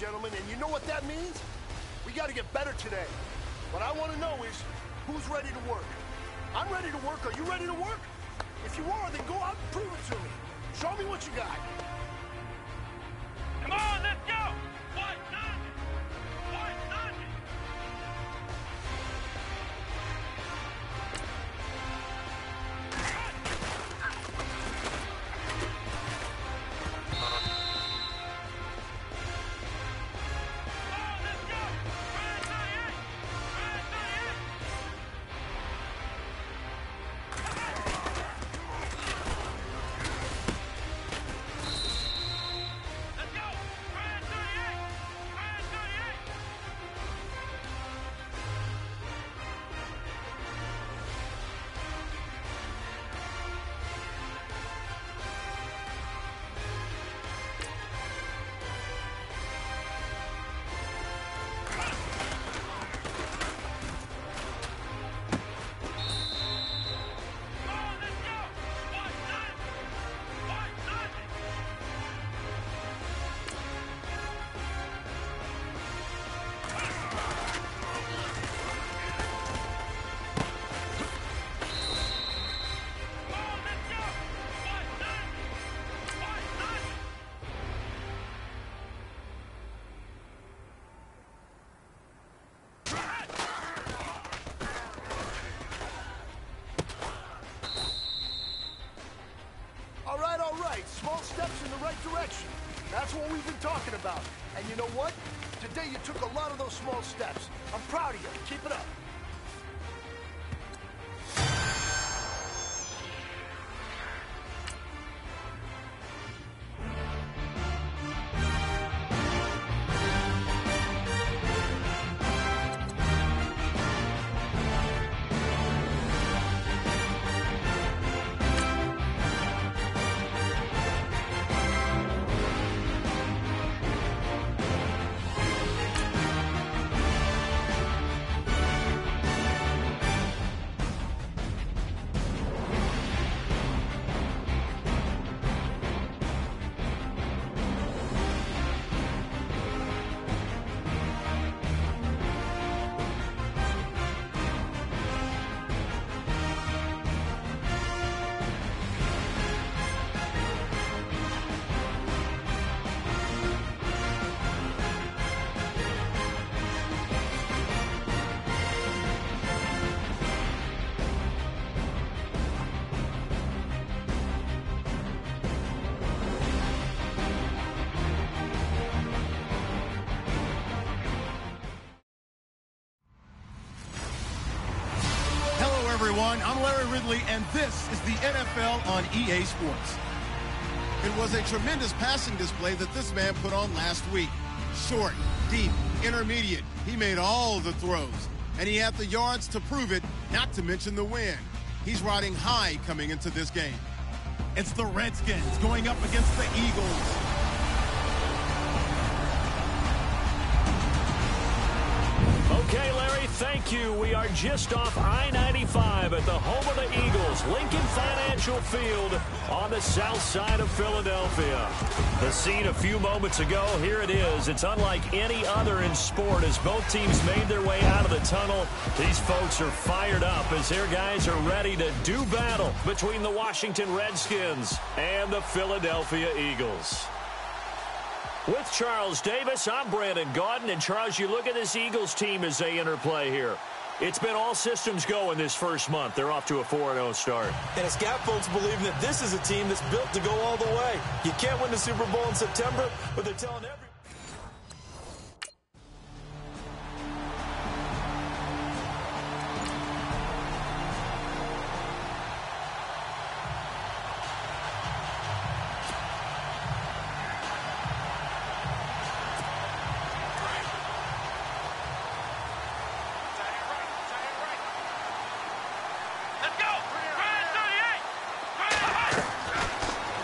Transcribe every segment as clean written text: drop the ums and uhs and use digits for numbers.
gentlemen, and you know what that means? We got to get better today. What I want to know is, who's ready to work? I'm ready to work. Are you ready to work? If you are, then go out and prove it to me. Show me what you got. Come on, let's go! One, nine! One, nine! All right, small steps in the right direction. That's what we've been talking about. And you know what? Today you took a lot of those small steps. I'm proud of you. Keep it up. Everyone, I'm Larry Ridley, and this is the NFL on EA Sports. It was a tremendous passing display that this man put on last week. Short, deep, intermediate. He made all the throws, and he had the yards to prove it, not to mention the win. He's riding high coming into this game. It's the Redskins going up against the Eagles. Okay, Larry, thank you. We are just off I-95 at the home of the Eagles, Lincoln Financial Field on the south side of Philadelphia. The scene a few moments ago, here it is. It's unlike any other in sport as both teams made their way out of the tunnel. These folks are fired up as their guys are ready to do battle between the Washington Redskins and the Philadelphia Eagles. With Charles Davis, I'm Brandon Gaudin. And, Charles, you look at this Eagles team as they interplay here. It's been all systems go in this first month. They're off to a 4-0 start. And it's got folks believing that this is a team that's built to go all the way. You can't win the Super Bowl in September, but they're telling everybody.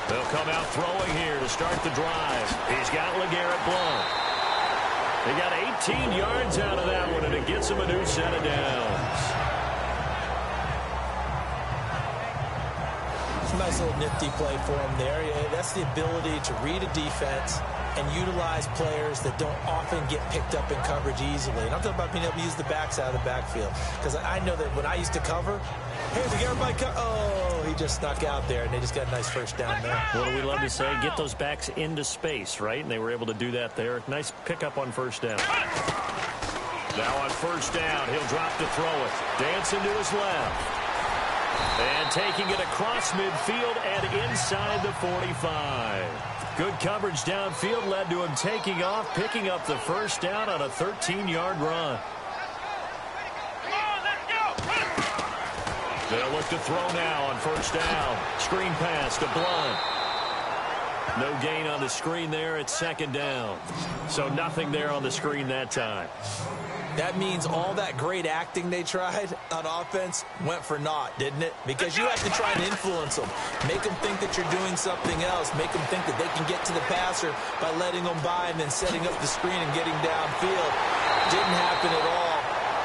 They'll come out throwing here to start the drive. He's got LeGarrette Blount. They got 18 yards out of that one, and it gets him a new set of downs. It's a nice little nifty play for him there. Yeah, that's the ability to read a defense and utilize players that don't often get picked up in coverage easily. And I'm talking about being able to use the backs out of the backfield. Because I know that when I used to cover, hey, we got everybody oh, he just snuck out there, and they just got a nice first down there. What do we love to say? Get those backs into space, right? And they were able to do that there. Nice pickup on first down. Now on first down, he'll drop to throw it. Dancing to his left. And taking it across midfield and inside the 45. Good coverage downfield led to him taking off, picking up the first down on a 13-yard run. Come on, let's go. They'll look to throw now on first down. Screen pass to Blunt. No gain on the screen there at second down. So nothing there on the screen that time. That means all that great acting they tried on offense went for naught, didn't it? Because you have to try and influence them. Make them think that you're doing something else. Make them think that they can get to the passer by letting them by and then setting up the screen and getting downfield. Didn't happen at all.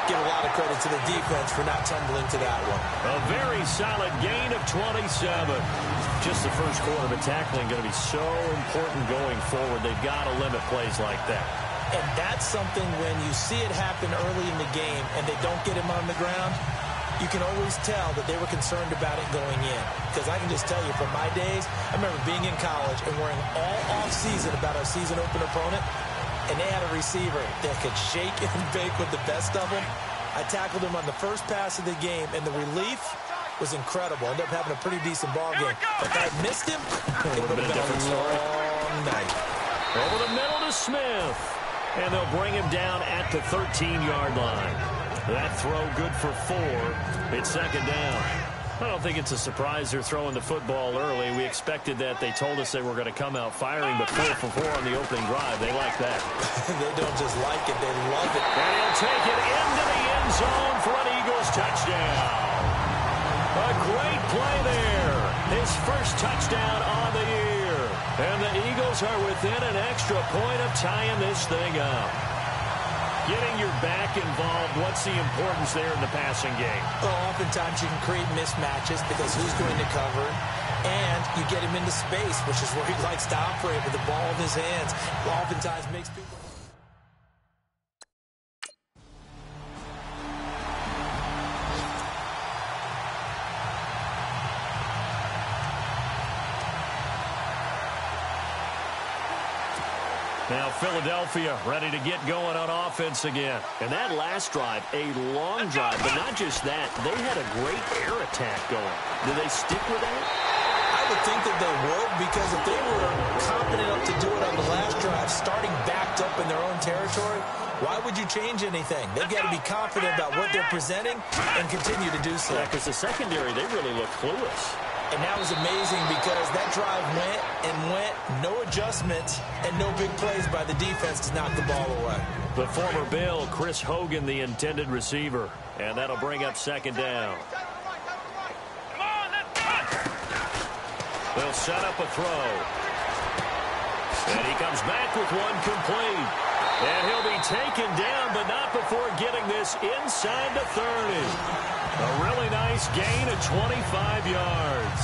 Give a lot of credit to the defense for not tumbling to that one. A very solid gain of 27. Just the first quarter, but tackling going to be so important going forward. They've got to limit plays like that. And that's something when you see it happen early in the game and they don't get him on the ground, you can always tell that they were concerned about it going in. Because I can just tell you from my days, I remember being in college and worrying all off-season about our season open opponent, and they had a receiver that could shake and bake with the best of them. I tackled him on the first pass of the game, and the relief was incredible. Ended up having a pretty decent ball game. But if I had missed him, it would have been a long night. Over the middle to Smith. And they'll bring him down at the 13-yard line. That throw good for 4. It's second down. I don't think it's a surprise they're throwing the football early. We expected that. They told us they were going to come out firing, but 4 for 4 on the opening drive. They like that. They don't just like it, they love it. And he'll take it into the end zone for an Eagles touchdown. A great play there. His first touchdown on the year. And the Eagles are within an extra point of tying this thing up. Getting your back involved, what's the importance there in the passing game? Well, oftentimes you can create mismatches because who's going to cover, and you get him into space, which is where he likes to operate with the ball in his hands. Oftentimes makes people... Now Philadelphia ready to get going on offense again. And that last drive, a long drive, but not just that. They had a great air attack going. Do they stick with that? I would think that they would, because if they were confident enough to do it on the last drive, starting backed up in their own territory, why would you change anything? They've got to be confident about what they're presenting and continue to do so. Yeah, because the secondary, they really look clueless. And that was amazing because that drive went and went, no adjustments, and no big plays by the defense to knock the ball away. The former Bill, Chris Hogan, the intended receiver. And that'll bring up second down. Come on, let's go. They'll set up a throw. And he comes back with one complete. And he'll be taken down, but not before getting this inside the 30. A really nice gain of 25 yards.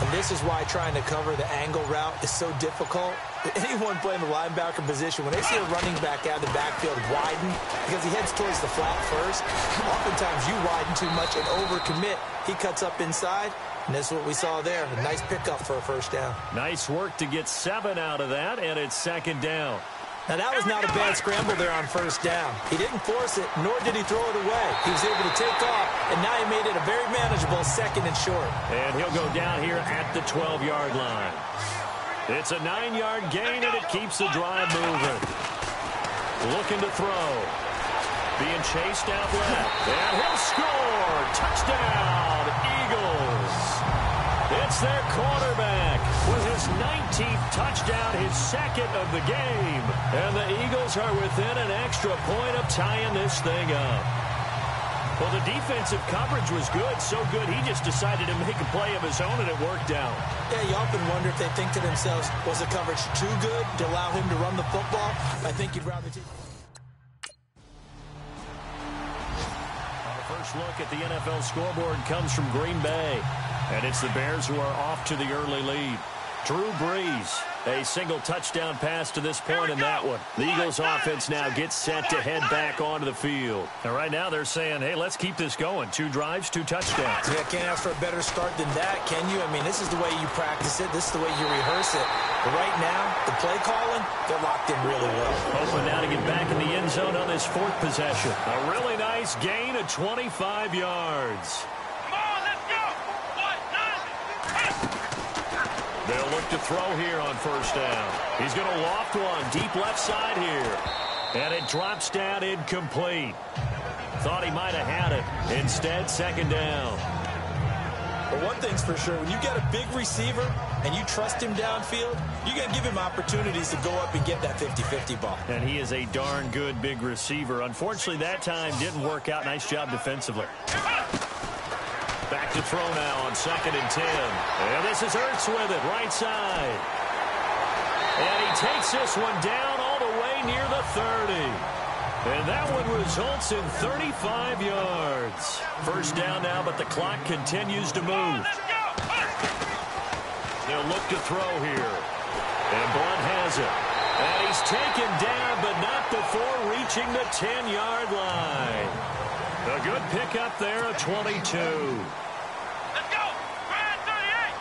And this is why trying to cover the angle route is so difficult. Anyone playing the linebacker position, when they see a running back out of the backfield widen, because he heads towards the flat first, oftentimes you widen too much and overcommit. He cuts up inside, and that's what we saw there. A nice pickup for a first down. Nice work to get 7 out of that, and it's second down. Now, that was not a bad scramble there on first down. He didn't force it, nor did he throw it away. He was able to take off, and now he made it a very manageable second and short. And he'll go down here at the 12-yard line. It's a 9-yard gain, and it keeps the drive moving. Looking to throw. Being chased out left. And he'll score. Touchdown, Eagles. It's their quarterback with his 19th touchdown, his second of the game. And the Eagles are within an extra point of tying this thing up. Well, the defensive coverage was good, so good he just decided to make a play of his own, and it worked out. Yeah, you often wonder if they think to themselves, was the coverage too good to allow him to run the football? I think you'd rather take... Our first look at the NFL scoreboard comes from Green Bay. And it's the Bears who are off to the early lead. Drew Brees A single touchdown pass to this point in that one. The Eagles offense now gets set to head back onto the field. And right now they're saying, hey, let's keep this going. 2 drives, 2 touchdowns. Yeah, can't ask for a better start than that, can you? I mean, this is the way you practice it. This is the way you rehearse it. But right now, the play calling, they're locked in really well. Hoping now to get back in the end zone on this 4th possession. A really nice gain of 25 yards. They'll look to throw here on first down. He's going to loft one deep left side here. And it drops down incomplete. Thought he might have had it. Instead, 2nd down. But one thing's for sure, when you get a big receiver and you trust him downfield, you're going to give him opportunities to go up and get that 50-50 ball. And he is a darn good big receiver. Unfortunately, that time didn't work out. Nice job defensively. Back to throw now on 2nd and 10. And this is Ertz with it, right side. And he takes this one down all the way near the 30. And that one results in 35 yards. First down now, but the clock continues to move. They'll look to throw here. And Blunt has it. And he's taken down, but not before reaching the 10-yard line. A good pickup there, a 22. Let's go! Brad 38!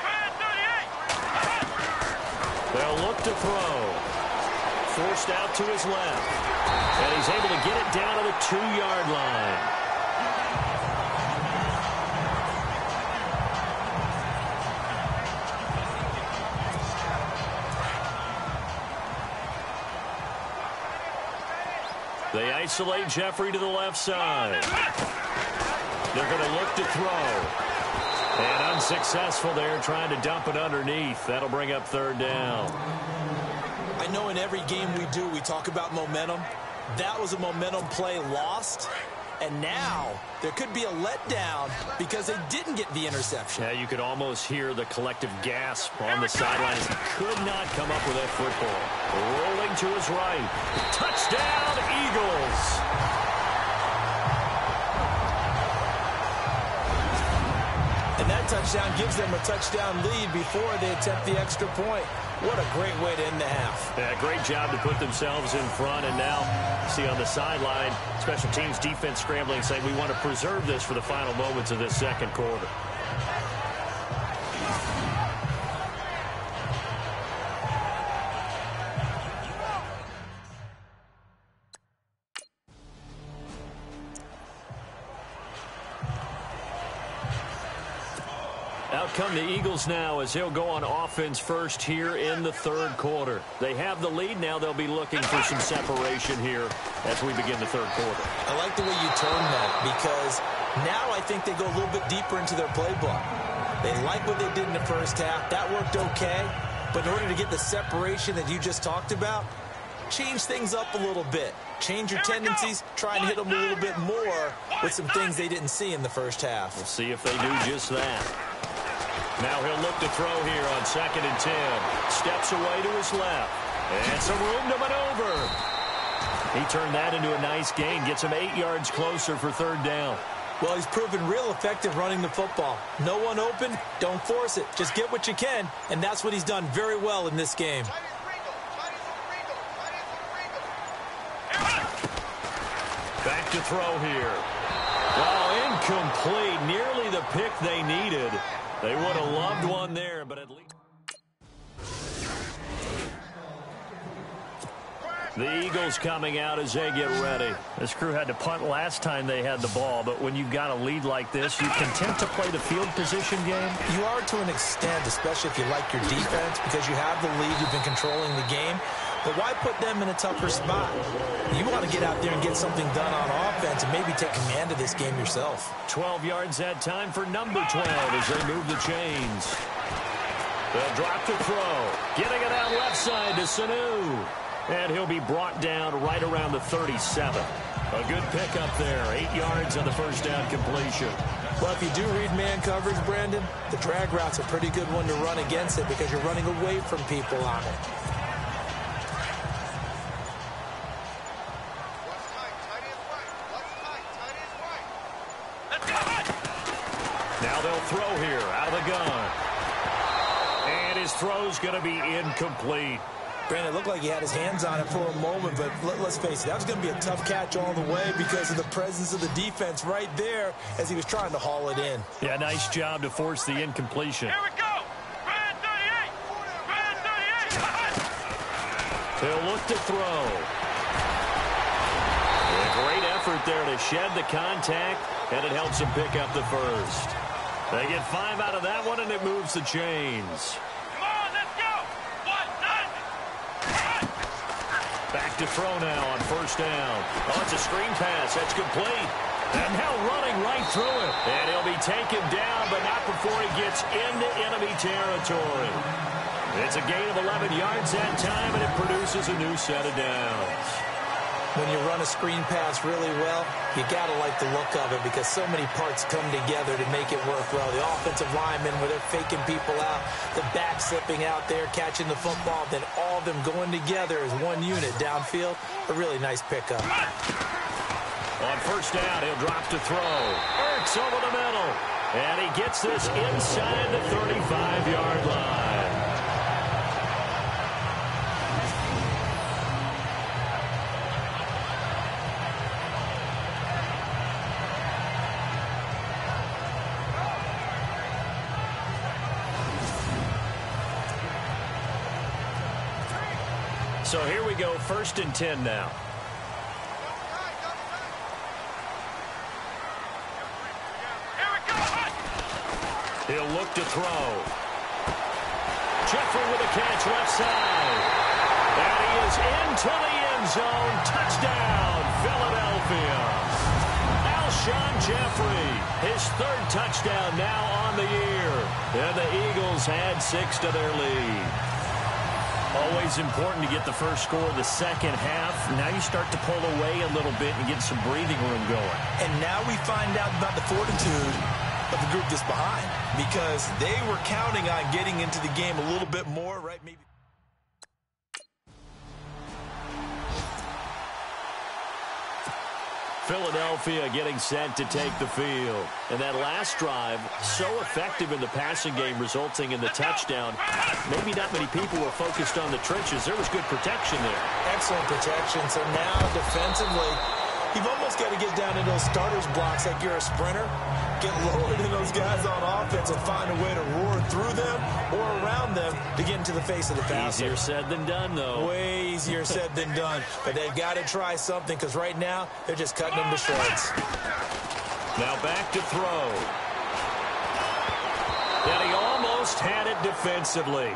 Brad 38! They'll look to throw. Forced out to his left. And he's able to get it down to the 2-yard line. They isolate Jeffrey to the left side. They're going to look to throw. And unsuccessful there, trying to dump it underneath. That'll bring up 3rd down. I know in every game we do, we talk about momentum. That was a momentum play lost. And now there could be a letdown because they didn't get the interception. Yeah, you could almost hear the collective gasp on the sideline as he could not come up with that football. Rolling to his right. Touchdown, Eagles. And that touchdown gives them a touchdown lead before they attempt the extra point. What a great way to end the half. Yeah, great job to put themselves in front. And now, see on the sideline, special teams defense scrambling, saying we want to preserve this for the final moments of this 2nd quarter. Out come the Eagles now as they'll go on offense first here in the 3rd quarter. They have the lead now. They'll be looking for some separation here as we begin the 3rd quarter. I like the way you term that because now I think they go a little bit deeper into their playbook. They like what they did in the first half. That worked okay. But in order to get the separation that you just talked about, change things up a little bit. Change your tendencies. Try and hit them a little bit more with some things they didn't see in the first half. We'll see if they do just that. Now he'll look to throw here on 2nd and 10. Steps away to his left. And some room to maneuver. He turned that into a nice gain. Gets him 8 yards closer for 3rd down. Well, he's proven real effective running the football. No one open, don't force it. Just get what you can, and that's what he's done very well in this game. Back to throw here. Well, incomplete. Nearly the pick they needed. They would have loved one there, but at least... The Eagles coming out as they get ready. This crew had to punt last time they had the ball, but when you've got a lead like this, you content to play the field position game? You are to an extent, especially if you like your defense, because you have the lead, you've been controlling the game. But why put them in a tougher spot? You want to get out there and get something done on offense and maybe take command of this game yourself. 12 yards that time for number 12 as they move the chains. They'll drop to throw. Getting it out left side to Sanu. And he'll be brought down right around the 37. A good pickup there. 8 yards on the first down completion. Well, if you do read man coverage, Brandon, the drag route's a pretty good one to run against it because you're running away from people on it. Now they'll throw here out of the gun. And his throw's going to be incomplete. Brandon, it looked like he had his hands on it for a moment, but let's face it, that was going to be a tough catch all the way because of the presence of the defense right there as he was trying to haul it in. Yeah, nice job to force the incompletion. Here we go. Red 38. Red 38. He'll look to throw. A great effort there to shed the contact, and it helps him pick up the first. They get 5 out of that one, and it moves the chains. Back to throw now on first down. Oh, it's a screen pass. That's complete. And now running right through it. And he'll be taken down, but not before he gets into enemy territory. It's a gain of 11 yards that time, and it produces a new set of downs. When you run a screen pass really well, you got to like the look of it because so many parts come together to make it work well. The offensive linemen, where they're faking people out, the back slipping out there, catching the football, then all of them going together as one unit downfield. A really nice pickup. On first down, he'll drop to throw. Ertz over the middle. And he gets this inside the 35-yard line. So here we go, 1st and 10 now. Here we go. He'll look to throw. Jeffrey with a catch left side. And he is into the end zone. Touchdown, Philadelphia. Alshon Jeffrey, his 3rd touchdown now on the year. And the Eagles add 6 to their lead. Always important to get the first score of the second half. Now you start to pull away a little bit and get some breathing room going. And now we find out about the fortitude of the group that's behind because they were counting on getting into the game a little bit more, right? Maybe. Philadelphia getting set to take the field. And that last drive, so effective in the passing game, resulting in the touchdown. Maybe not many people were focused on the trenches. There was good protection there. Excellent protection. So now defensively, you've almost got to get down in those starters blocks like you're a sprinter. Get lower than those guys on offense and find a way to roar through them or around them to get into the face of the passer. Easier said than done, though. Way easier said than done. But they've got to try something because right now they're just cutting them to shreds. Now back to throw. And he almost had it defensively.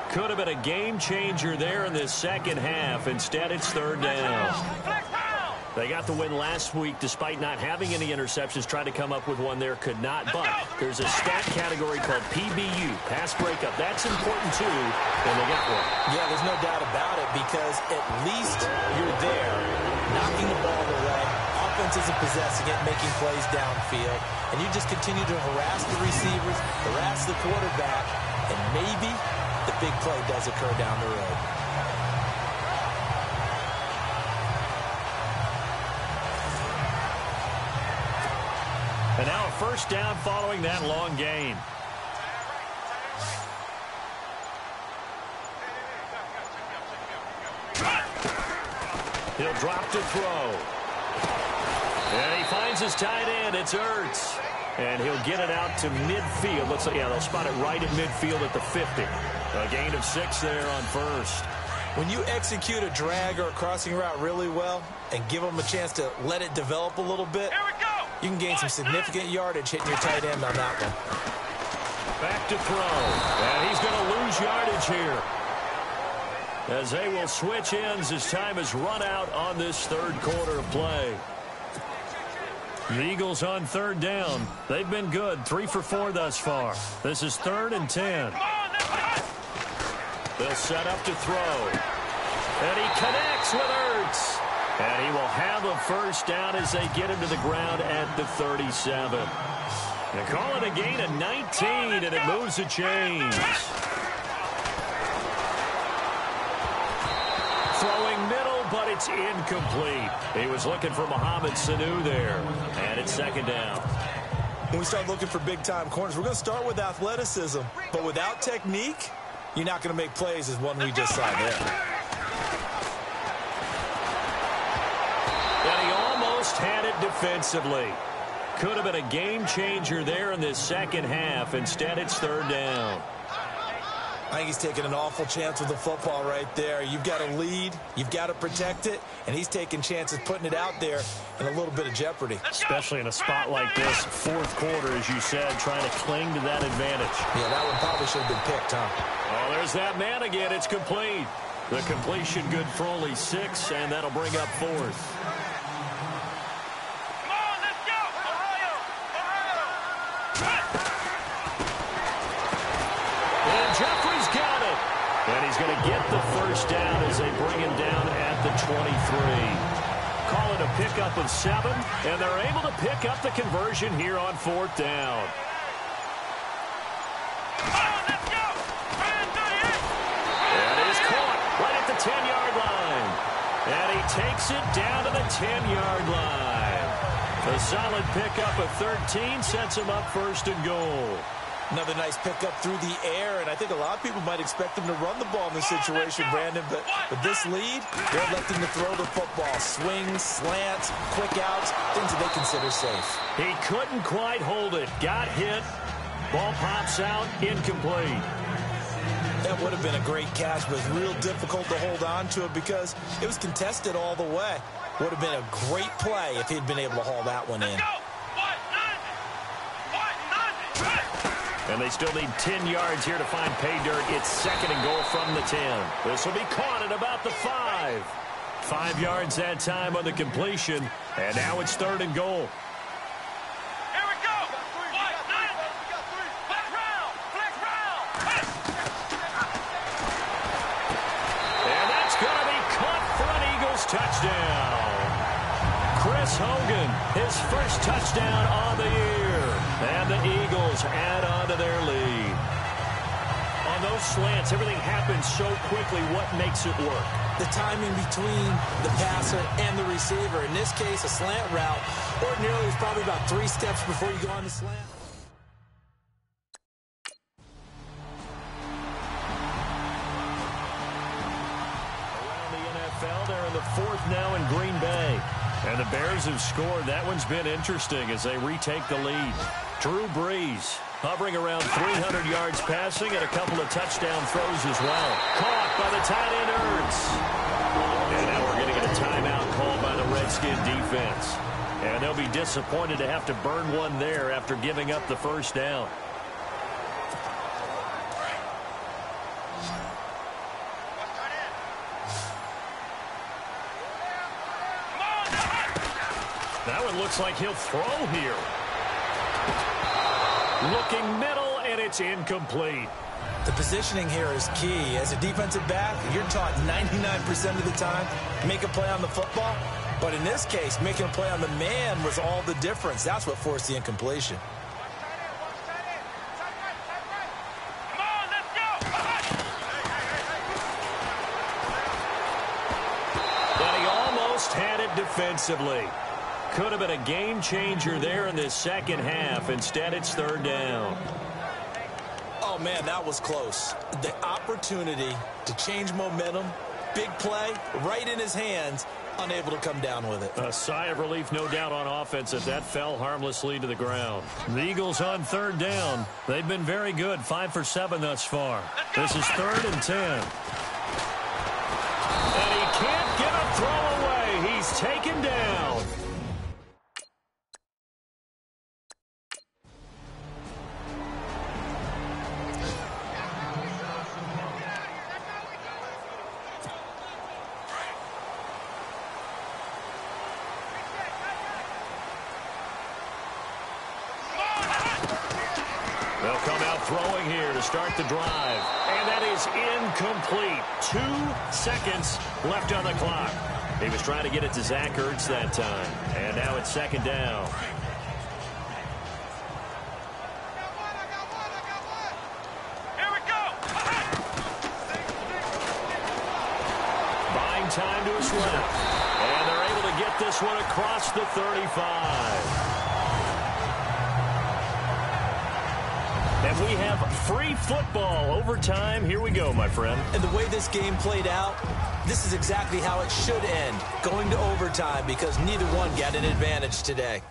Could have been a game changer there in this second half. Instead, it's 3rd down. They got the win last week despite not having any interceptions. Tried to come up with one there, could not. But there's a stat category called PBU, pass breakup. That's important, too, and they got one. Yeah, there's no doubt about it because at least you're there knocking the ball away. Offense isn't possessing it, making plays downfield. And you just continue to harass the receivers, harass the quarterback, and maybe the big play does occur down the road. And now a first down following that long gain. He'll drop to throw. And he finds his tight end. It's Ertz. And he'll get it out to midfield. Looks like, yeah, they'll spot it right at midfield at the 50. A gain of 6 there on first. When you execute a drag or a crossing route really well and give them a chance to let it develop a little bit, you can gain some significant yardage hitting your tight end on that one. Back to throw. And he's going to lose yardage here, as they will switch ends as time is run out on this 3rd quarter of play. The Eagles on 3rd down. They've been good, 3 for 4 thus far. This is 3rd and 10. They'll set up to throw. And he connects with Ertz. And he will have a first down as they get him to the ground at the 37. They call it a gain of 19, and it moves the chains. Throwing middle, but it's incomplete. He was looking for Mohamed Sanu there. And it's 2nd down. When we start looking for big-time corners, we're going to start with athleticism. But without technique, you're not going to make plays as one we just saw there. And he almost had it defensively. Could have been a game changer there in this second half. Instead, it's third down. I think he's taking an awful chance with the football right there. You've got a lead, you've got to protect it, and he's taking chances putting it out there in a little bit of jeopardy. Especially in a spot like this, fourth quarter, as you said, trying to cling to that advantage. Yeah, that one probably should have been picked, huh? Oh, there's that man again. It's complete. The completion good for only 6, and that'll bring up fourth. And he's going to get the first down as they bring him down at the 23. Call it a pickup of 7, and they're able to pick up the conversion here on fourth down. And he's caught right at the 10-yard line. And he takes it down to the 10-yard line. A solid pickup of 13 sets him up first and goal. Another nice pickup through the air, and I think a lot of people might expect him to run the ball in this situation, Brandon, but with this lead, they're electing to throw the football. Swings, slants, quick outs, things that they consider safe. He couldn't quite hold it. Got hit. Ball pops out, incomplete. That would have been a great catch, but it's real difficult to hold on to it because it was contested all the way. Would have been a great play if he'd been able to haul that one in. And they still need 10 yards here to find pay dirt. It's second and goal from the 10. This will be caught at about the 5. 5 yards that time on the completion. And now it's third and goal. Here we go. Flex round. And that's going to be caught for an Eagles touchdown. Chris Hogan, his first touchdown on the year. And the Eagles add on to their lead. On those slants, everything happens so quickly. What makes it work? The timing between the passer and the receiver. In this case, a slant route. Ordinarily, it's probably about 3 steps before you go on the slant. Around the NFL, they're in the 4th now in Green Bay. And the Bears have scored. That one's been interesting as they retake the lead. Drew Brees hovering around 300 yards passing and a couple of touchdown throws as well. Caught by the tight end Ertz. And now we're getting a timeout called by the Redskin defense. And they'll be disappointed to have to burn one there after giving up the first down. That one looks like he'll throw here. Looking middle, and it's incomplete. The positioning here is key. As a defensive back, you're taught 99% of the time, make a play on the football. But in this case, making a play on the man was all the difference. That's what forced the incompletion. But he almost had it defensively. Could have been a game changer there in this second half. Instead, it's third down. Oh, man, that was close. The opportunity to change momentum, big play, right in his hands, unable to come down with it. A sigh of relief, no doubt, on offense as that fell harmlessly to the ground. The Eagles on third down. They've been very good, 5 for 7 thus far. This is 3rd and 10. And he can't get a throw away. He's taken down. They'll come out throwing here to start the drive. And that is incomplete. 2 seconds left on the clock. He was trying to get it to Zach Ertz that time. And now it's second down. Here we go. Buying time to his left. And they're able to get this one across the 35. And we have free football overtime. Here we go, my friend. And the way this game played out, this is exactly how it should end, going to overtime, because neither one got an advantage today.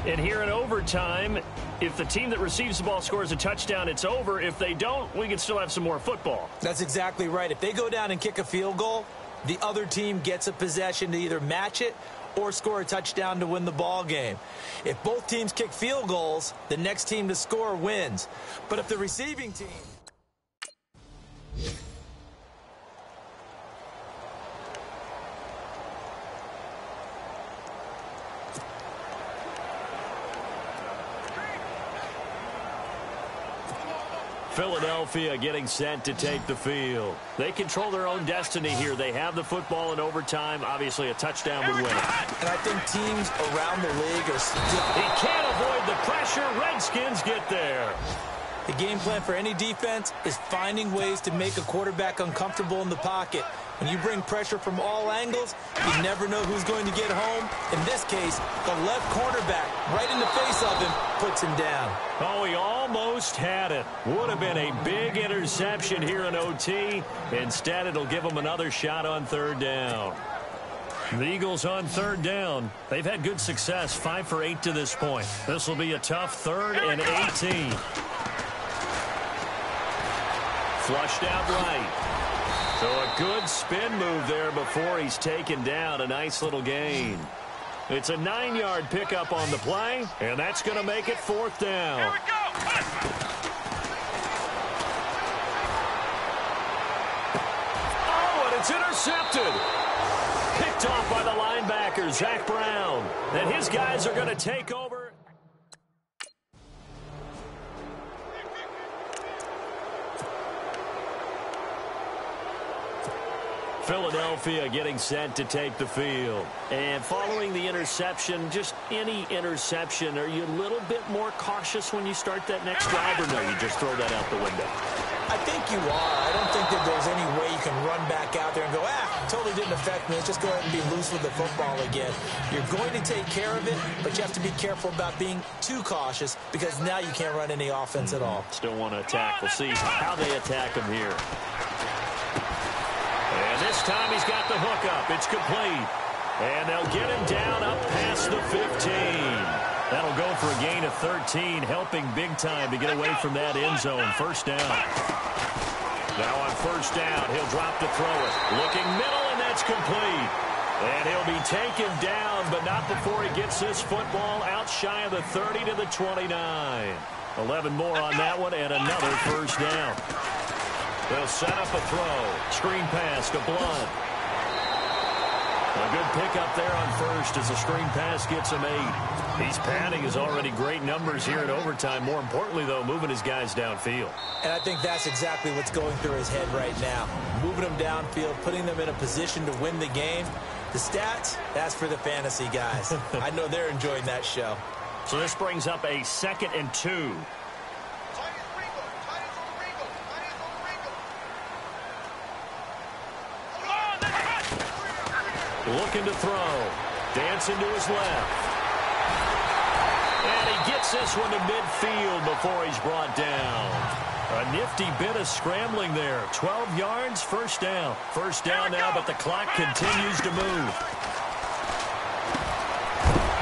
And here in overtime, if the team that receives the ball scores a touchdown, it's over. If they don't, we can still have some more football. That's exactly right. If they go down and kick a field goal, the other team gets a possession to either match it or score a touchdown to win the ball game. If both teams kick field goals, the next team to score wins. But if the receiving team... Philadelphia getting set to take the field. They control their own destiny here. They have the football in overtime. Obviously, a touchdown would win it. And I think teams around the league are still... He can't avoid the pressure. Redskins get there. The game plan for any defense is finding ways to make a quarterback uncomfortable in the pocket. When you bring pressure from all angles, you never know who's going to get home. In this case, the left cornerback, right in the face of him, puts him down. Oh, he almost had it. Would have been a big interception here in OT. Instead, it'll give him another shot on third down. The Eagles on third down. They've had good success, 5 for 8 to this point. This will be a tough 3rd and 18. Flushed out right. So a good spin move there before he's taken down. A nice little gain. It's a 9-yard pickup on the play, and that's going to make it 4th down. Here we go. Oh, and it's intercepted. Picked off by the linebacker, Zach Brown. And his guys are going to take over. Philadelphia getting set to take the field. And following the interception, just any interception, are you a little bit more cautious when you start that next drive, or no, you just throw that out the window? I think you are. I don't think that there's any way you can run back out there and go, totally didn't affect me. Let's just go ahead and be loose with the football again. You're going to take care of it, but you have to be careful about being too cautious, because now you can't run any offense at all. Still want to attack. We'll see how they attack him here. And this time he's got the hook up. It's complete. And they'll get him down up past the 15. That'll go for a gain of 13, helping big time to get away from that end zone. First down. Now on first down, he'll drop to throw it. Looking middle, and that's complete. And he'll be taken down, but not before he gets this football out shy of the 30 to the 29. 11 more on that one, and another first down. They'll set up a throw. Screen pass to Blunt. A good pickup there on first as the screen pass gets him 8. He's padding his already great numbers here in overtime. More importantly, though, moving his guys downfield. And I think that's exactly what's going through his head right now. Moving them downfield, putting them in a position to win the game. The stats, that's for the fantasy guys. I know they're enjoying that show. So this brings up a 2nd and 2. Looking to throw. Dancing to his left. And he gets this one to midfield before he's brought down. A nifty bit of scrambling there. 12 yards, first down. First down now, but the clock continues to move.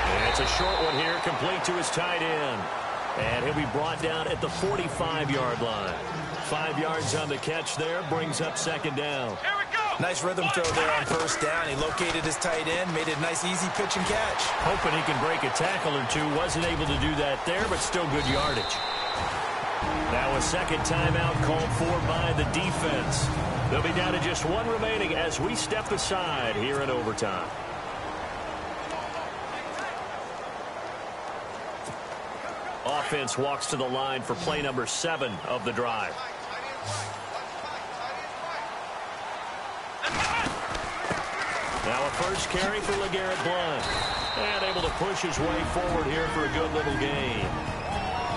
And it's a short one here, complete to his tight end. And he'll be brought down at the 45-yard line. 5 yards on the catch there, brings up 2nd down. Nice rhythm throw there on first down. He located his tight end, made a nice easy pitch and catch. Hoping he can break a tackle or two. Wasn't able to do that there, but still good yardage. Now a second timeout called for by the defense. They'll be down to just one remaining as we step aside here in overtime. Offense walks to the line for play number 7 of the drive. Now a first carry for LeGarrette Blount. And able to push his way forward here for a good little gain.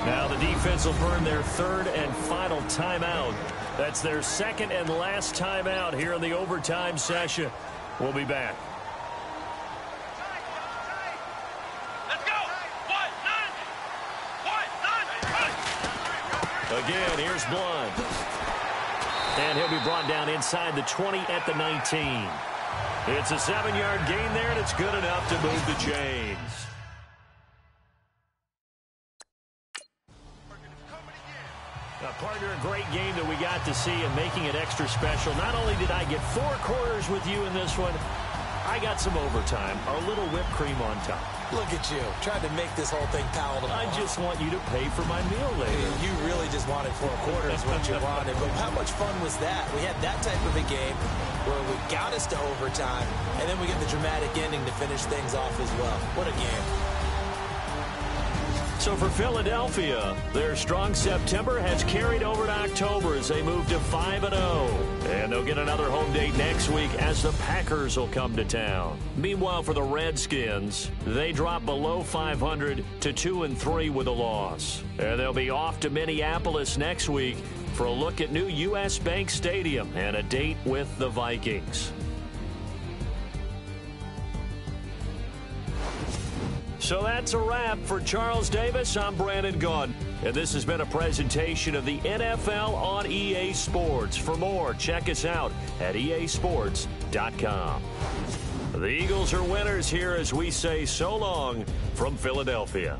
Now the defense will burn their 3rd and final timeout. That's their 2nd and last timeout here in the overtime session. We'll be back. Again, here's Blood. And he'll be brought down inside the 20 at the 19. It's a 7-yard gain there, and it's good enough to move the chains. Partner, a great game that we got to see and making it extra special. Not only did I get 4 quarters with you in this one, I got some overtime, a little whipped cream on top. Look at you, trying to make this whole thing palatable. I just want you to pay for my meal later. You really just wanted 4 quarters what you wanted, but how much fun was that? We had that type of a game where we got us to overtime, and then we get the dramatic ending to finish things off as well. What a game. So for Philadelphia, their strong September has carried over to October as they move to 5-0. And they'll get another home date next week as the Packers will come to town. Meanwhile, for the Redskins, they drop below 500 to 2-3 with a loss. And they'll be off to Minneapolis next week for a look at new U.S. Bank Stadium and a date with the Vikings. So that's a wrap. For Charles Davis, I'm Brandon Gaudin. And this has been a presentation of the NFL on EA Sports. For more, check us out at easports.com. The Eagles are winners here as we say so long from Philadelphia.